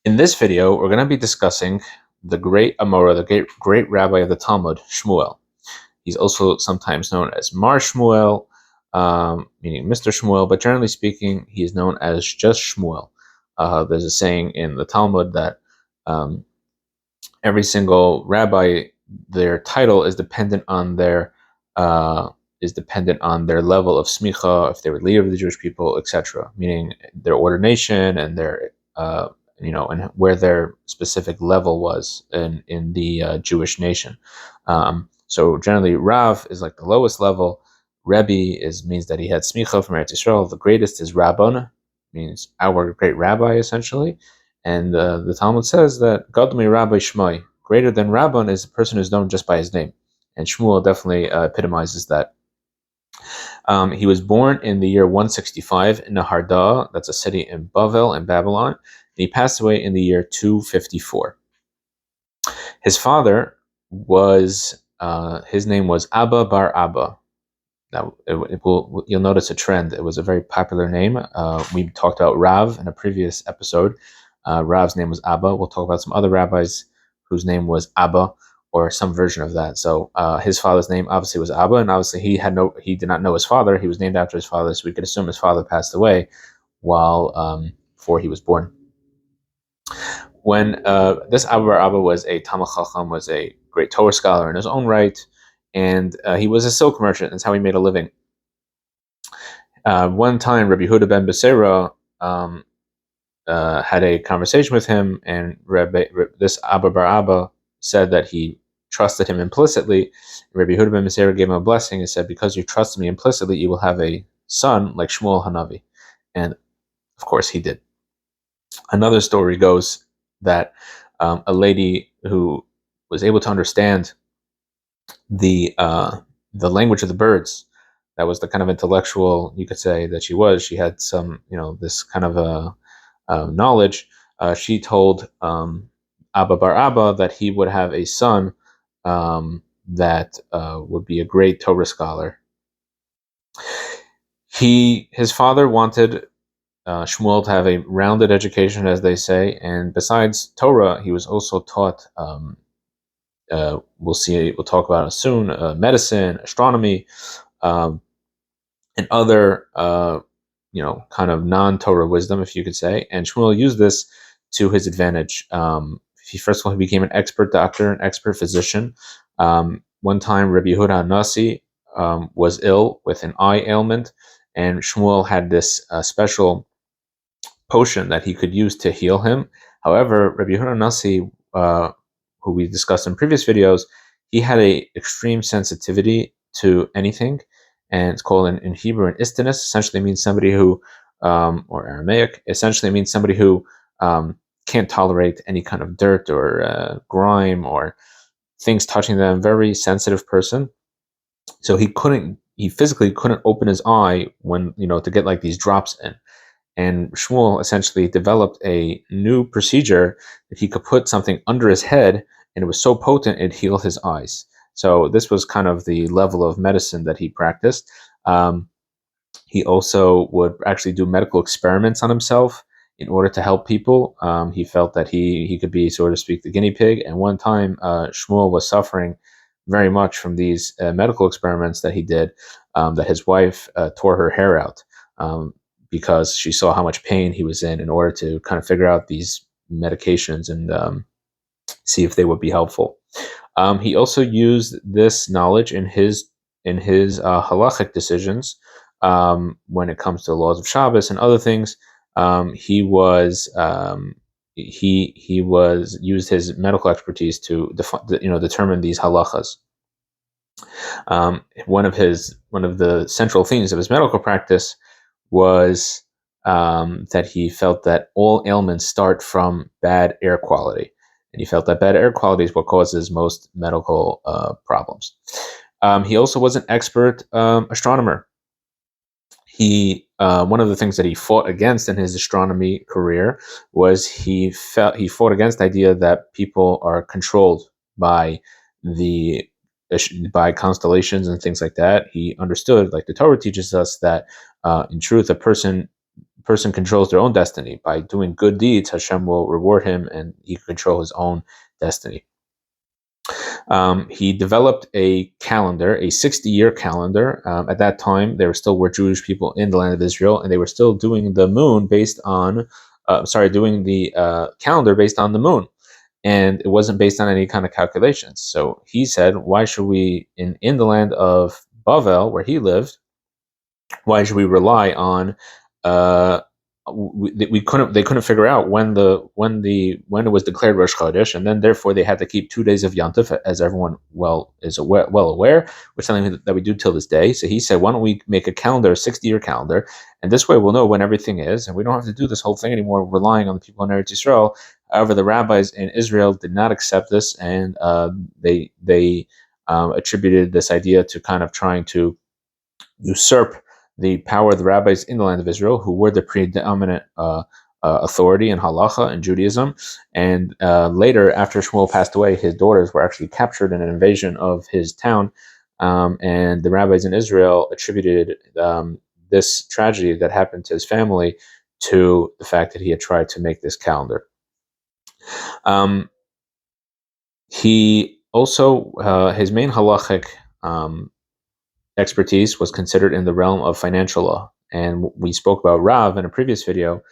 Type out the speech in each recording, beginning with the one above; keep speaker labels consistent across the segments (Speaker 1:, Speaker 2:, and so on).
Speaker 1: In this video, we're going to be discussing the great Amora, the great rabbi of the Talmud, Shmuel. He's also sometimes known as Mar Shmuel, meaning Mr. Shmuel, but generally speaking, he is known as just Shmuel. There's a saying in the Talmud that every single rabbi, their title is dependent on their level of smicha, if they were leader of the Jewish people, etc. Meaning their ordination and their and where their specific level was in the Jewish nation. So generally, Rav is like the lowest level. Rebbe means that he had smicha from Eretz Yisrael. The greatest is Rabbon, means our great rabbi, essentially. And the Talmud says that Gadmi Rabbi Shmai, greater than Rabbon, is a person who's known just by his name. And Shmuel definitely epitomizes that. He was born in the year 165 in Neharda, that's a city in Bavel in Babylon, and he passed away in the year 254. His father his name was Abba Bar Abba. Now, you'll notice a trend. It was a very popular name. We talked about Rav in a previous episode. Rav's name was Abba. We'll talk about some other rabbis whose name was Abba or some version of that. So his father's name obviously was Abba, and obviously he did not know his father. He was named after his father, so we could assume his father passed away while before he was born. When this Abba Bar Abba was a Talmid Chacham, was a great Torah scholar in his own right, and he was a silk merchant. That's how he made a living. One time, Rabbi Yehuda ben Beseira had a conversation with him, and this Abba Bar Abba said that he trusted him implicitly. Rabbi Yehuda ben Beseira gave him a blessing and said, "Because you trusted me implicitly, you will have a son like Shmuel Hanavi." And of course, he did. Another story goes that a lady who was able to understand the language of the birds, that was the kind of intellectual, you could say, that she was. She had some, this kind of knowledge. She told Abba Bar Abba that he would have a son that would be a great Torah scholar. His father wanted Shmuel to have a rounded education, as they say, and besides Torah, he was also taught. We'll talk about it soon. Medicine, astronomy, and other kind of non-Torah wisdom, if you could say. And Shmuel used this to his advantage. First of all, he became an expert doctor, an expert physician. One time, Rabbi Yehuda Nasi was ill with an eye ailment, and Shmuel had this special potion that he could use to heal him. However, Rabbi Yehuda Nasi, who we discussed in previous videos, he had a extreme sensitivity to anything, and it's called in Hebrew an istinus. Essentially means somebody who, or Aramaic, essentially means somebody who can't tolerate any kind of dirt or grime or things touching them. Very sensitive person. So he physically couldn't open his eye when, to get like these drops in. And Shmuel essentially developed a new procedure that he could put something under his head, and it was so potent it healed his eyes. So this was kind of the level of medicine that he practiced. He also would actually do medical experiments on himself in order to help people. He felt that he could be, so to speak, the guinea pig. And one time, Shmuel was suffering very much from these medical experiments that he did, that his wife tore her hair out. Because she saw how much pain he was in order to kind of figure out these medications and see if they would be helpful. He also used this knowledge in his halachic decisions when it comes to the laws of Shabbos and other things. He used his medical expertise to determine these halachas. One of the central themes of his medical practice was that he felt that all ailments start from bad air quality, and he felt that bad air quality is what causes most medical problems. He also was an expert astronomer. One of the things that he fought against in his astronomy career was he fought against the idea that people are controlled by constellations and things like that. He understood, like the Torah teaches us, that in truth, a person person controls their own destiny. By doing good deeds, Hashem will reward him, and he can control his own destiny. He developed a calendar, a 60-year calendar. At that time, there still were Jewish people in the land of Israel, and they were still doing the moon based on, doing the calendar based on the moon, and it wasn't based on any kind of calculations. So he said, why should we, in the land of Bavel, where he lived, why should we rely on uh, they couldn't figure out when it was declared Rosh Chodesh, and then therefore they had to keep 2 days of Yantif, as everyone is well aware, which is something that we do till this day. So he said, why don't we make a calendar, a 60-year calendar, and this way we'll know when everything is, and we don't have to do this whole thing anymore, relying on the people in Eretz Yisrael. However, the rabbis in Israel did not accept this, and they attributed this idea to kind of trying to usurp the power of the rabbis in the land of Israel, who were the predominant authority in halacha and Judaism. And later, after Shmuel passed away, his daughters were actually captured in an invasion of his town. And the rabbis in Israel attributed this tragedy that happened to his family to the fact that he had tried to make this calendar. He also, his main halachic expertise was considered in the realm of financial law. And we spoke about Rav in a previous video.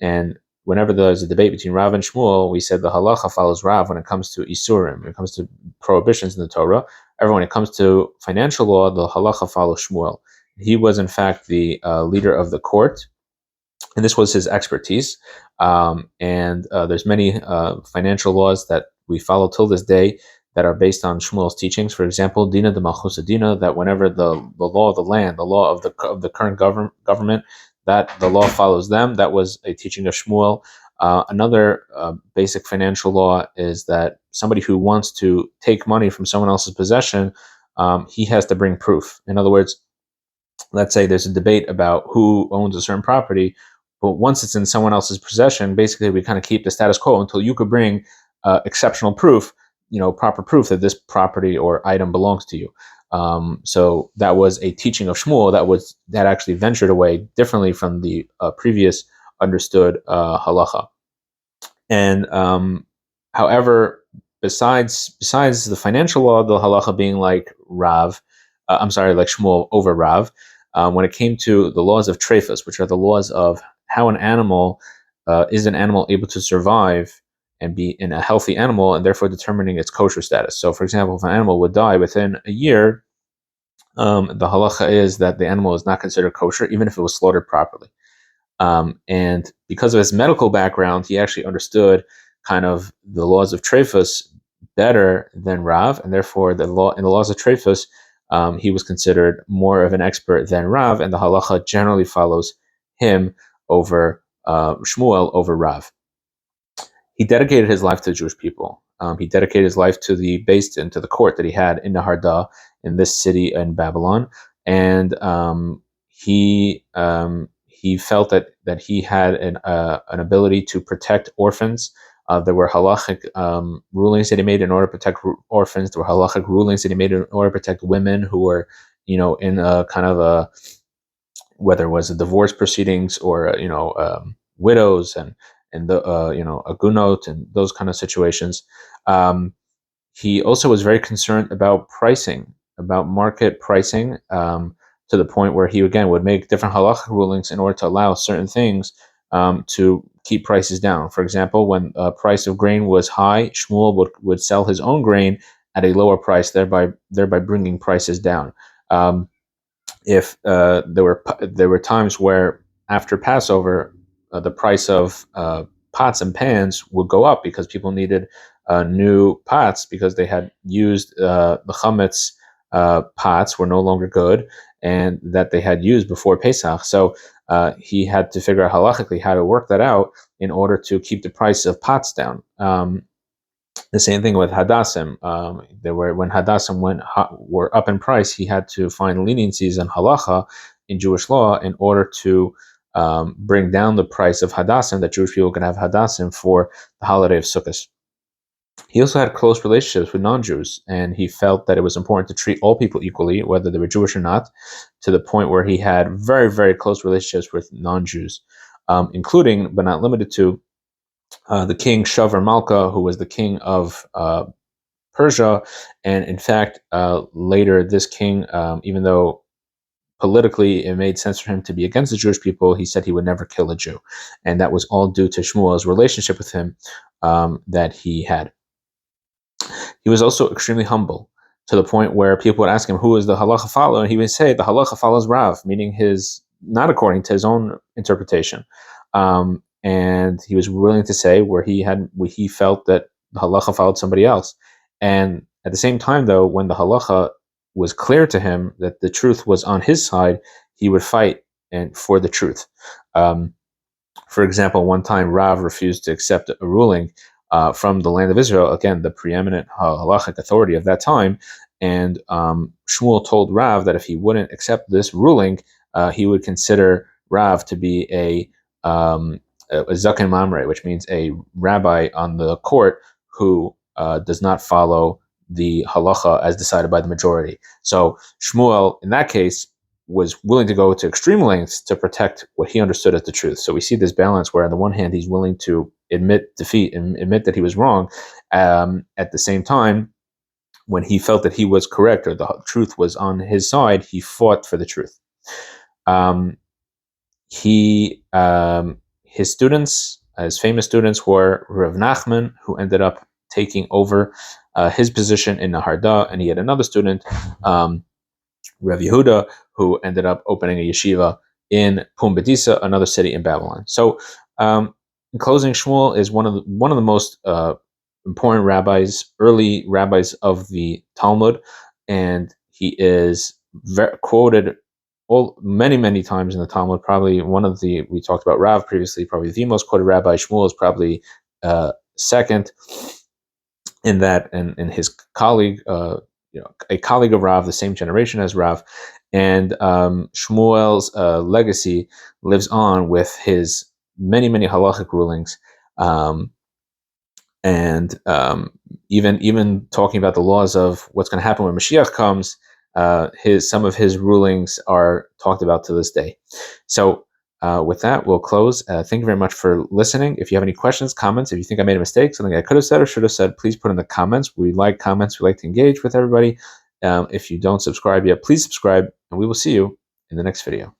Speaker 1: And whenever there's a debate between Rav and Shmuel, we said the halacha follows Rav when it comes to isurim, when it comes to prohibitions in the Torah. However, when it comes to financial law, the halacha follows Shmuel. He was, in fact, the leader of the court, and this was his expertise. And there's many financial laws that we follow till this day that are based on Shmuel's teachings. For example, Dina de Malchus Dina, that whenever the law of the land, the law of the current government, that the law follows them. That was a teaching of Shmuel. Another basic financial law is that somebody who wants to take money from someone else's possession, he has to bring proof. In other words, let's say there's a debate about who owns a certain property, but once it's in someone else's possession, basically we kind of keep the status quo until you could bring exceptional proof, proper proof that this property or item belongs to you. So that was a teaching of Shmuel that actually ventured away differently from the previous understood halacha. And however, besides the financial law, the halacha being like like Shmuel over Rav, when it came to the laws of treifas, which are the laws of how an animal is an animal able to survive and be in a healthy animal, and therefore determining its kosher status. So, for example, if an animal would die within a year, the halacha is that the animal is not considered kosher, even if it was slaughtered properly. And because of his medical background, he actually understood kind of the laws of treifas better than Rav, and therefore in the laws of treifas, he was considered more of an expert than Rav, and the halacha generally follows him over Shmuel over Rav. He dedicated his life to the Jewish people. He dedicated his life to the Beis Din, to the court that he had in Neharda, in this city in Babylon, and he felt that he had an ability to protect orphans. There were halachic rulings that he made in order to protect orphans. There were halachic rulings that he made in order to protect women who were, in a kind of a, whether it was a divorce proceedings or widows and the agunot and those kind of situations. He also was very concerned about pricing, about market pricing, to the point where he again would make different halachic rulings in order to allow certain things to keep prices down. For example, when the price of grain was high, Shmuel would sell his own grain at a lower price, thereby bringing prices down. If there were times where after Passover, the price of pots and pans would go up because people needed new pots because they had used the chametz pots were no longer good and that they had used before Pesach. So he had to figure out halachically how to work that out in order to keep the price of pots down. The same thing with hadassim. When hadassim were up in price, he had to find leniencies in halacha in Jewish law in order to bring down the price of hadassim, that Jewish people could have hadassim for the holiday of Sukkot. He also had close relationships with non-Jews, and he felt that it was important to treat all people equally, whether they were Jewish or not, to the point where he had very, very close relationships with non-Jews. including but not limited to the king Shavar Malka, who was the king of Persia, and in fact, later this king, even though politically it made sense for him to be against the Jewish people, he said he would never kill a Jew, and that was all due to Shmuel's relationship with him that he had. He was also extremely humble, to the point where people would ask him who is the halacha follower, and he would say the halacha follows Rav, meaning his not according to his own interpretation. And he was willing to say where he felt that the halacha followed somebody else. And at the same time, though, when the halacha was clear to him that the truth was on his side, he would fight and for the truth. For example, one time Rav refused to accept a ruling from the land of Israel, again, the preeminent halachic authority of that time. And Shmuel told Rav that if he wouldn't accept this ruling, he would consider Rav to be a zaken mamre, which means a rabbi on the court who does not follow the halacha as decided by the majority. So Shmuel, in that case, was willing to go to extreme lengths to protect what he understood as the truth. So we see this balance where on the one hand, he's willing to admit defeat and admit that he was wrong. At the same time, when he felt that he was correct or the truth was on his side, he fought for the truth. His students, his famous students, were Rav Nachman, who ended up taking over his position in Neharda, and he had another student, Rav Yehuda, who ended up opening a yeshiva in Pumbedisa, another city in Babylon. So, in closing, Shmuel is one of the most important rabbis, early rabbis of the Talmud, and he is quoted many times in the Talmud. Probably we talked about Rav previously, probably the most quoted rabbi. Shmuel is probably second in that, and his colleague, a colleague of Rav, the same generation as Rav, and Shmuel's legacy lives on with his many halachic rulings, and even talking about the laws of what's going to happen when Mashiach comes. Some of his rulings are talked about to this day. So with that, we'll close. Thank you very much for listening. If you have any questions, comments, if you think I made a mistake, something I could have said or should have said, please put in the comments. We like comments. We like to engage with everybody. If you don't subscribe yet, please subscribe, and we will see you in the next video.